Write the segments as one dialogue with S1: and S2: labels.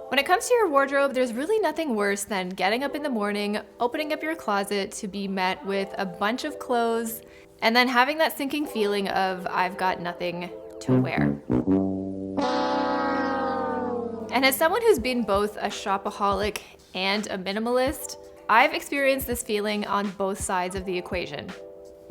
S1: When it comes to your wardrobe, there's really nothing worse than getting up in the morning, opening up your closet to be met with a bunch of clothes, and then having that sinking feeling of, I've got nothing to wear. And as someone who's been both a shopaholic and a minimalist, I've experienced this feeling on both sides of the equation.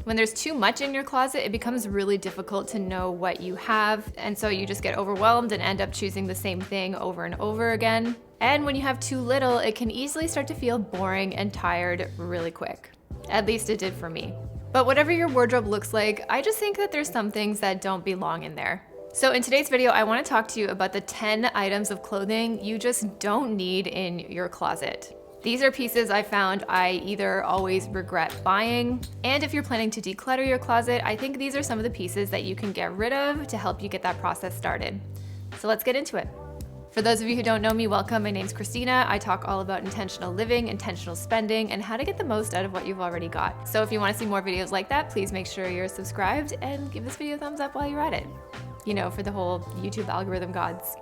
S1: When there's too much in your closet, it becomes really difficult to know what you have, and so you just get overwhelmed and end up choosing the same thing over and over again. And when you have too little, it can easily start to feel boring and tired really quick. At least it did for me. But whatever your wardrobe looks like, I just think that there's some things that don't belong in there. So in today's video, I want to talk to you about the 10 items of clothing you just don't need in your closet. These are pieces I found I either always regret buying, and if you're planning to declutter your closet, I think these are some of the pieces that you can get rid of to help you get that process started. So let's get into it. For those of you who don't know me, welcome. My name's Christina. I talk all about intentional living, intentional spending, and how to get the most out of what you've already got. So if you want to see more videos like that, please make sure you're subscribed and give this video a thumbs up while you're at it. You know, for the whole YouTube algorithm gods,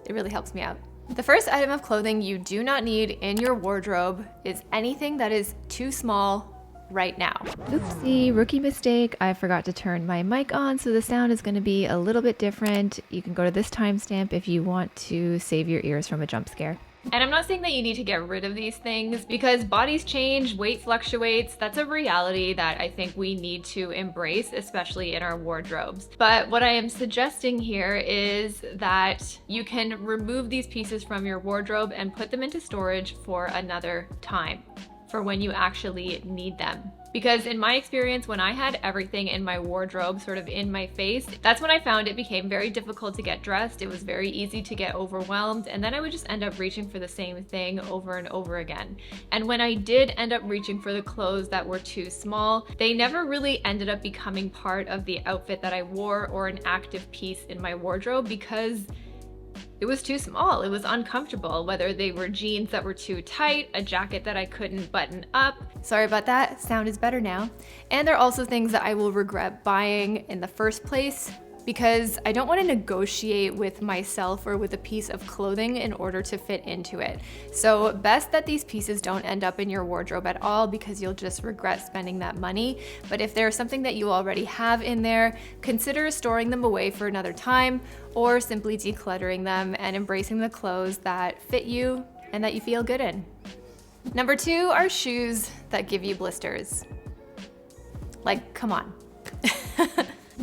S1: it really helps me out. The first item of clothing you do not need in your wardrobe is anything that is too small right now. Oopsie, rookie mistake. I forgot to turn my mic on, so the sound is going to be a little bit different. You can go to this timestamp if you want to save your ears from a jump scare. And I'm not saying that you need to get rid of these things because bodies change, weight fluctuates. That's a reality that I think we need to embrace, especially in our wardrobes. But what I am suggesting here is that you can remove these pieces from your wardrobe and put them into storage for another time, for when you actually need them. Because in my experience, when I had everything in my wardrobe sort of in my face, that's when I found it became very difficult to get dressed. It was very easy to get overwhelmed, and then I would just end up reaching for the same thing over and over again. And when I did end up reaching for the clothes that were too small, they never really ended up becoming part of the outfit that I wore or an active piece in my wardrobe because it was too small. It was uncomfortable, whether they were jeans that were too tight, a jacket that I couldn't button up. Sorry about that, sound is better now. And they're also things that I will regret buying in the first place because I don't want to negotiate with myself or with a piece of clothing in order to fit into it. So best that these pieces don't end up in your wardrobe at all because you'll just regret spending that money. But if there's something that you already have in there, consider storing them away for another time or simply decluttering them and embracing the clothes that fit you and that you feel good in. Number 2 are shoes that give you blisters. Like, come on.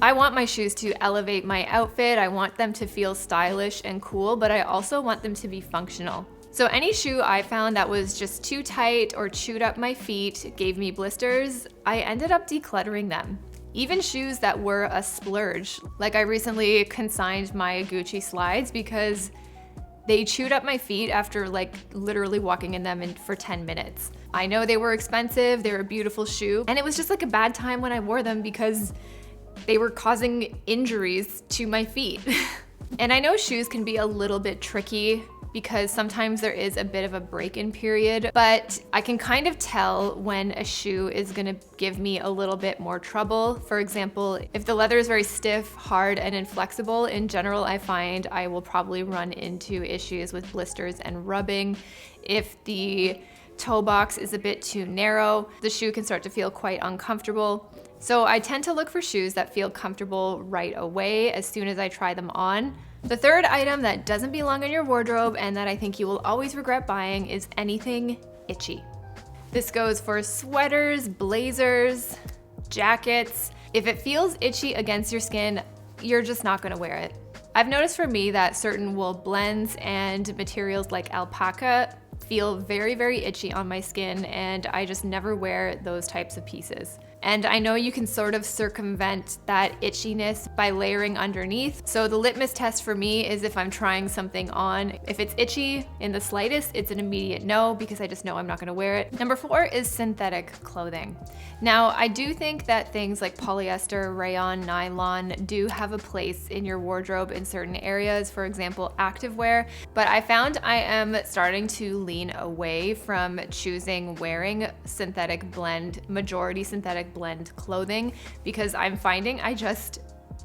S1: I want my shoes to elevate my outfit. I want them to feel stylish and cool, but I also want them to be functional. So any shoe I found that was just too tight or chewed up my feet, gave me blisters, I ended up decluttering them. Even shoes that were a splurge. Like I recently consigned my Gucci slides because they chewed up my feet after like literally walking in them for 10 minutes. I know they were expensive, they were a beautiful shoe, and it was just like a bad time when I wore them because they were causing injuries to my feet. And I know shoes can be a little bit tricky because sometimes there is a bit of a break-in period, but I can kind of tell when a shoe is gonna give me a little bit more trouble. For example, if the leather is very stiff, hard, and inflexible, in general, I find I will probably run into issues with blisters and rubbing. If the toe box is a bit too narrow, the shoe can start to feel quite uncomfortable. So I tend to look for shoes that feel comfortable right away as soon as I try them on. The third item that doesn't belong in your wardrobe and that I think you will always regret buying is anything itchy. This goes for sweaters, blazers, jackets. If it feels itchy against your skin, you're just not gonna wear it. I've noticed for me that certain wool blends and materials like alpaca feel very, very itchy on my skin, and I just never wear those types of pieces. And I know you can sort of circumvent that itchiness by layering underneath. So the litmus test for me is if I'm trying something on. If it's itchy in the slightest, it's an immediate no because I just know I'm not gonna wear it. Number 4 is synthetic clothing. Now, I do think that things like polyester, rayon, nylon do have a place in your wardrobe in certain areas, for example, activewear, but I found I am starting to lean away from choosing wearing majority synthetic blend clothing because I'm finding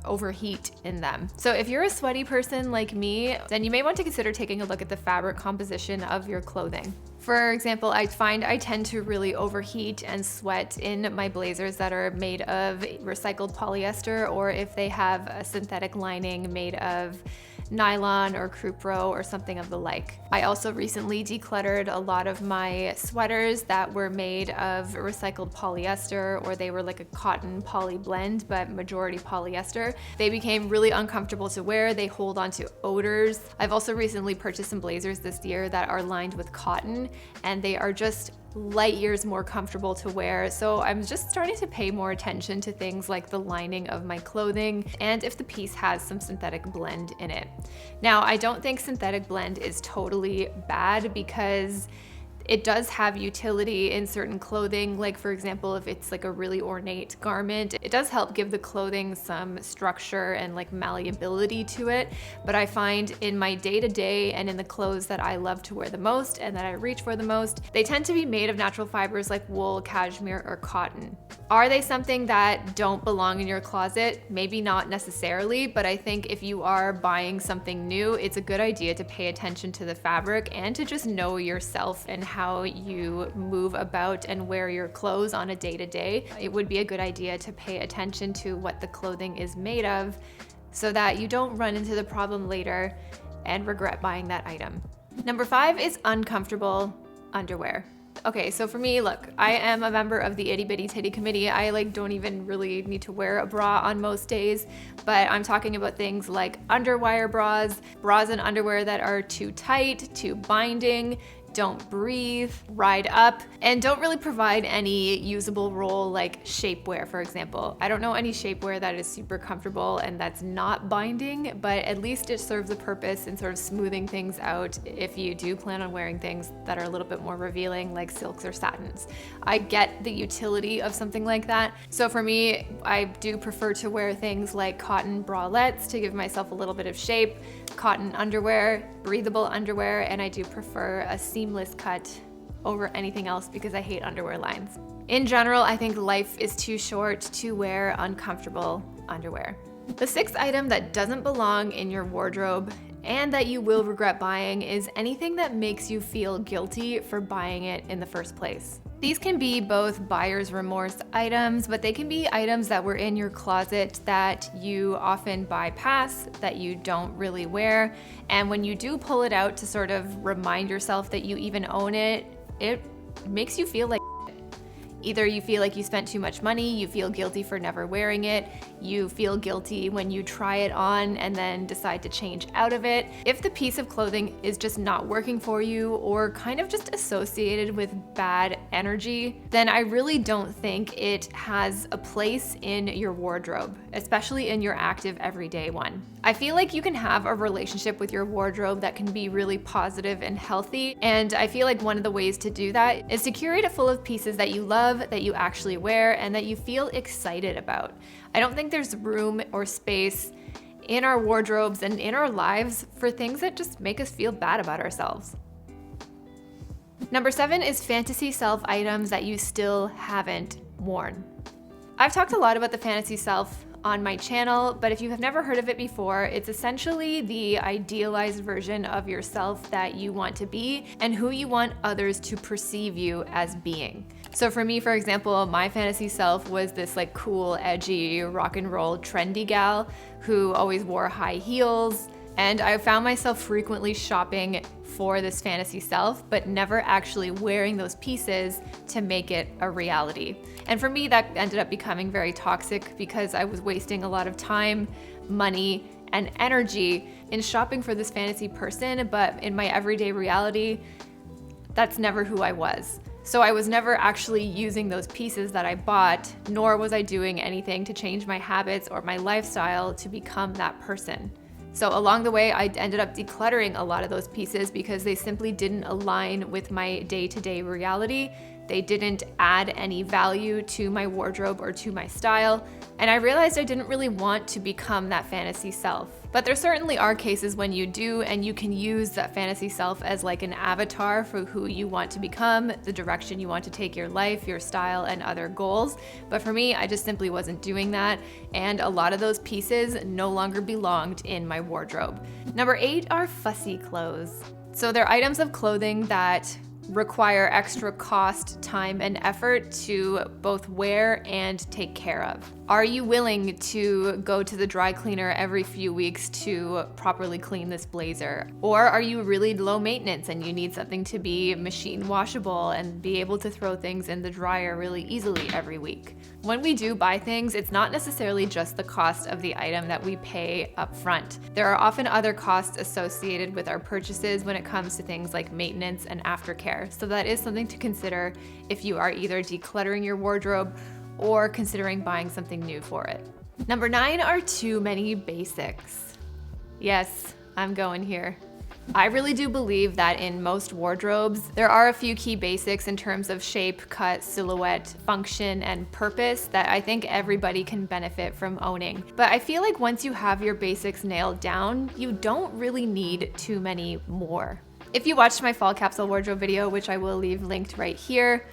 S1: overheat in them. So if you're a sweaty person like me, then you may want to consider taking a look at the fabric composition of your clothing. For example, I find I tend to really overheat and sweat in my blazers that are made of recycled polyester, or if they have a synthetic lining made of nylon or Crupro or something of the like. I also recently decluttered a lot of my sweaters that were made of recycled polyester, or they were like a cotton poly blend, but majority polyester. They became really uncomfortable to wear. They hold on to odors. I've also recently purchased some blazers this year that are lined with cotton, and they are just light years more comfortable to wear. So I'm just starting to pay more attention to things like the lining of my clothing and if the piece has some synthetic blend in it. Now, I don't think synthetic blend is totally bad, because it does have utility in certain clothing. Like for example, if it's like a really ornate garment, it does help give the clothing some structure and like malleability to it. But I find in my day-to-day and in the clothes that I love to wear the most and that I reach for the most, they tend to be made of natural fibers like wool, cashmere, or cotton. Are they something that don't belong in your closet? Maybe not necessarily, but I think if you are buying something new, it's a good idea to pay attention to the fabric and to just know yourself and how you move about and wear your clothes on a day-to-day. It would be a good idea to pay attention to what the clothing is made of so that you don't run into the problem later and regret buying that item. Number 5 is uncomfortable underwear. Okay, so for me, look, I am a member of the Itty Bitty Titty Committee. I don't even really need to wear a bra on most days, but I'm talking about things like underwire bras, bras and underwear that are too tight, too binding, don't breathe, ride up, and don't really provide any usable role like shapewear, for example. I don't know any shapewear that is super comfortable and that's not binding, but at least it serves a purpose in sort of smoothing things out if you do plan on wearing things that are a little bit more revealing like silks or satins. I get the utility of something like that. So for me, I do prefer to wear things like cotton bralettes to give myself a little bit of shape, cotton underwear, breathable underwear, and I do prefer a seamless cut over anything else because I hate underwear lines. In general, I think life is too short to wear uncomfortable underwear. The 6th item that doesn't belong in your wardrobe and that you will regret buying is anything that makes you feel guilty for buying it in the first place. These can be both buyer's remorse items, but they can be items that were in your closet that you often bypass, that you don't really wear. And when you do pull it out to sort of remind yourself that you even own it, it makes you feel like either you feel like you spent too much money, you feel guilty for never wearing it, you feel guilty when you try it on and then decide to change out of it. If the piece of clothing is just not working for you or kind of just associated with bad energy, then I really don't think it has a place in your wardrobe, especially in your active everyday one. I feel like you can have a relationship with your wardrobe that can be really positive and healthy, and I feel like one of the ways to do that is to curate it full of pieces that you love, that you actually wear, and that you feel excited about. I don't think there's room or space in our wardrobes and in our lives for things that just make us feel bad about ourselves. Number 7 is fantasy self items that you still haven't worn. I've talked a lot about the fantasy self on my channel, but if you have never heard of it before, it's essentially the idealized version of yourself that you want to be and who you want others to perceive you as being. So for me, for example, my fantasy self was this like cool, edgy, rock and roll, trendy gal who always wore high heels. And I found myself frequently shopping for this fantasy self, but never actually wearing those pieces to make it a reality. And for me, that ended up becoming very toxic because I was wasting a lot of time, money, and energy in shopping for this fantasy person, but in my everyday reality, that's never who I was. So I was never actually using those pieces that I bought, nor was I doing anything to change my habits or my lifestyle to become that person. So along the way, I ended up decluttering a lot of those pieces because they simply didn't align with my day-to-day reality. They didn't add any value to my wardrobe or to my style. And I realized I didn't really want to become that fantasy self. But there certainly are cases when you do, and you can use that fantasy self as like an avatar for who you want to become, the direction you want to take your life, your style, and other goals. But for me, I just simply wasn't doing that, and a lot of those pieces no longer belonged in my wardrobe. Number 8 are fussy clothes. So they're items of clothing that require extra cost, time, and effort to both wear and take care of. Are you willing to go to the dry cleaner every few weeks to properly clean this blazer? Or are you really low maintenance and you need something to be machine washable and be able to throw things in the dryer really easily every week? When we do buy things, it's not necessarily just the cost of the item that we pay up front. There are often other costs associated with our purchases when it comes to things like maintenance and aftercare. So that is something to consider if you are either decluttering your wardrobe or considering buying something new for it. Number 9 are too many basics. Yes, I'm going here. I really do believe that in most wardrobes, there are a few key basics in terms of shape, cut, silhouette, function, and purpose that I think everybody can benefit from owning. But I feel like once you have your basics nailed down, you don't really need too many more. If you watched my fall capsule wardrobe video, which I will leave linked right here,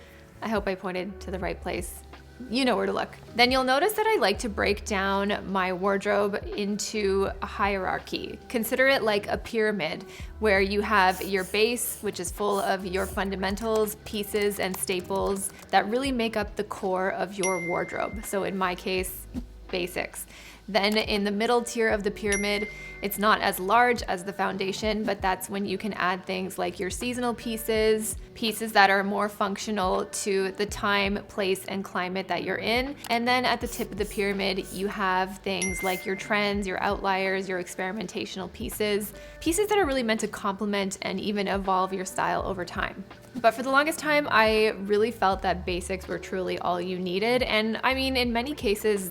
S1: I hope I pointed to the right place. You know where to look. Then you'll notice that I like to break down my wardrobe into a hierarchy. Consider it like a pyramid where you have your base, which is full of your fundamentals, pieces, and staples that really make up the core of your wardrobe. So in my case, basics. Then in the middle tier of the pyramid, it's not as large as the foundation, but that's when you can add things like your seasonal pieces, pieces that are more functional to the time, place, and climate that you're in. And then at the tip of the pyramid, you have things like your trends, your outliers, your experimentational pieces, pieces that are really meant to complement and even evolve your style over time. But for the longest time, I really felt that basics were truly all you needed. And I mean, in many cases,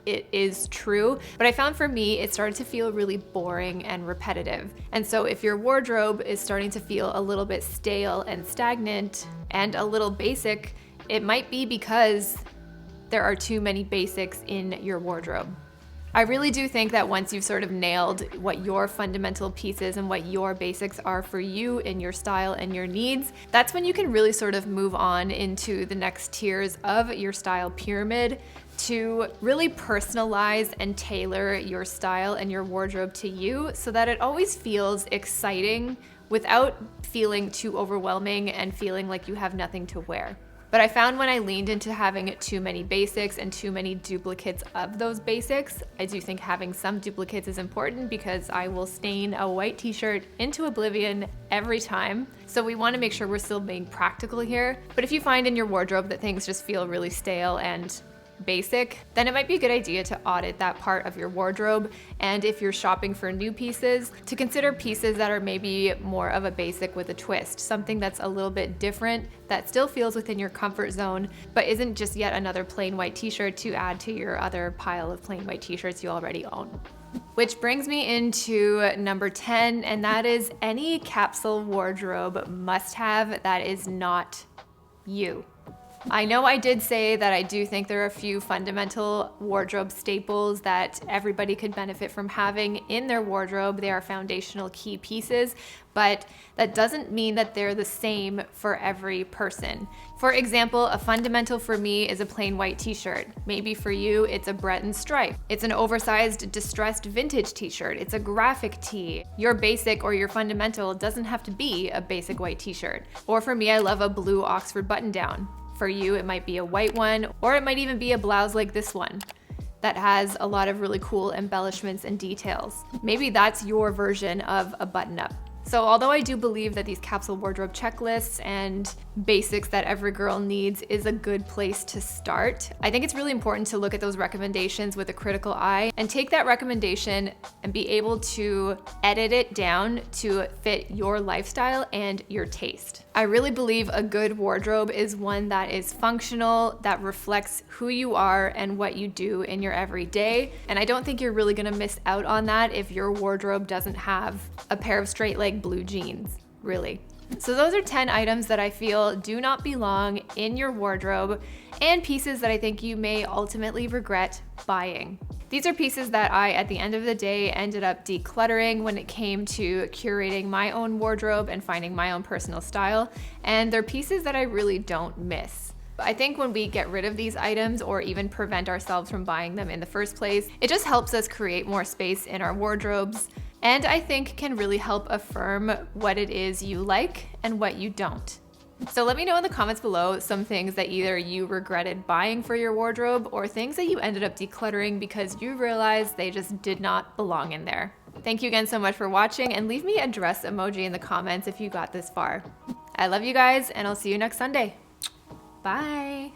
S1: it is true, but I found for me, it started to feel really boring and repetitive. And so if your wardrobe is starting to feel a little bit stale and stagnant and a little basic, it might be because there are too many basics in your wardrobe. I really do think that once you've sort of nailed what your fundamental pieces and what your basics are for you in your style and your needs, that's when you can really sort of move on into the next tiers of your style pyramid to really personalize and tailor your style and your wardrobe to you so that it always feels exciting without feeling too overwhelming and feeling like you have nothing to wear. But I found when I leaned into having too many basics and too many duplicates of those basics, I do think having some duplicates is important because I will stain a white t-shirt into oblivion every time. So we want to make sure we're still being practical here. But if you find in your wardrobe that things just feel really stale and basic, then it might be a good idea to audit that part of your wardrobe. And if you're shopping for new pieces, to consider pieces that are maybe more of a basic with a twist, something that's a little bit different, that still feels within your comfort zone, but isn't just yet another plain white t-shirt to add to your other pile of plain white t-shirts you already own. Which brings me into number 10, and that is any capsule wardrobe must-have that is not you. I know I did say that I do think there are a few fundamental wardrobe staples that everybody could benefit from having in their wardrobe. They are foundational key pieces, but that doesn't mean that they're the same for every person. For example, a fundamental for me is a plain white t-shirt. Maybe for you, it's a Breton stripe. It's an oversized distressed vintage t-shirt. It's a graphic tee. Your basic or your fundamental doesn't have to be a basic white t-shirt. Or for me, I love a blue Oxford button-down. For you, it might be a white one, or it might even be a blouse like this one that has a lot of really cool embellishments and details. Maybe that's your version of a button-up. So although I do believe that these capsule wardrobe checklists and basics that every girl needs is a good place to start, I think it's really important to look at those recommendations with a critical eye and take that recommendation and be able to edit it down to fit your lifestyle and your taste. I really believe a good wardrobe is one that is functional, that reflects who you are and what you do in your everyday. And I don't think you're really gonna miss out on that if your wardrobe doesn't have a pair of straight leg blue jeans, really. So those are 10 items that I feel do not belong in your wardrobe and pieces that I think you may ultimately regret buying. These are pieces that I, at the end of the day, ended up decluttering when it came to curating my own wardrobe and finding my own personal style, and they're pieces that I really don't miss. I think when we get rid of these items or even prevent ourselves from buying them in the first place, it just helps us create more space in our wardrobes, and I think can really help affirm what it is you like and what you don't. So let me know in the comments below some things that either you regretted buying for your wardrobe or things that you ended up decluttering because you realized they just did not belong in there. Thank you again so much for watching, and leave me a dress emoji in the comments if you got this far. I love you guys, and I'll see you next Sunday. Bye.